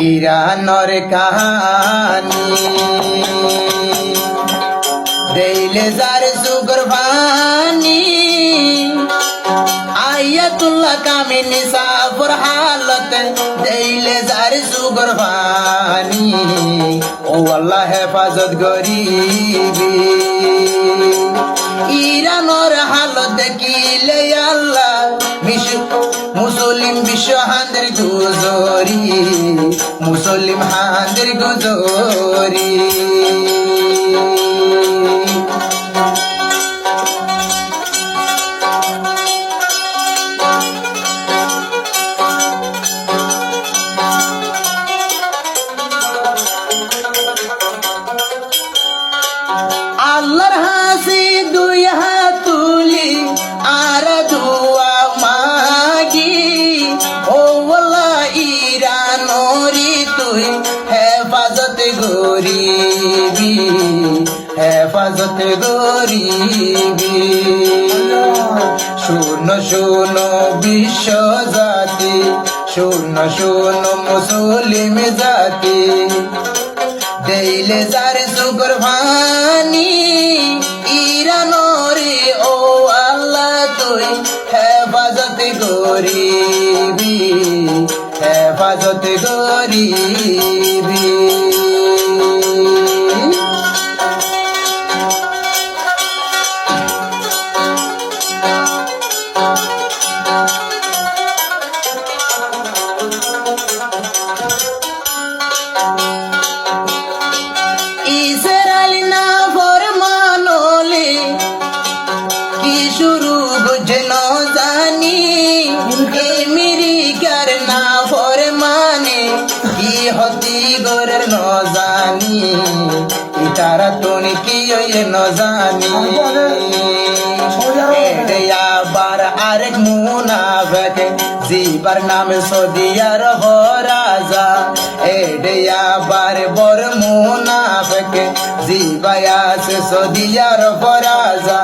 ইরানর কাহানি দেইলে যার সুগর ভানি আয়াতুল্লাহ কামিনী সাফর হালত দেইলে যার সুগর ভানি ও আল্লাহ হেফাজত গরিবি ইরানর হালত দেখিলে আল্লাহ মুসলিম বিশ্ব হাঁদের গুজরি মুসলিম হাঁদের গুজরি আল্লাহর হাসি দুই হাত তুলি আর দুয়া মাগি ও আল্লাহ ইরানরি তুই হেফাজত গরিবি হেফাজত গরিবি শূন্য শূন্য বিশ্ব জাতি শূন্য শূন্য মুসলিম জাতি দেইলে যার সুগর ভানি ইরানরে ও আল্লাহ তুই হেফাজত গরিবি হেফাজত গরিবি ইসরাইল না ফরমানলে কি শুরু বুঝন জানি আমেরিকার না ফরমানে কি হতি গরের ন জানি ইতারা তোনি কি ন জানি আবার আরেক মুনাফেক জিবার নামে সদিয়ার রাজা এডে আবার বর মুনাফেক জিবায়াস সদিয়ার রাজা।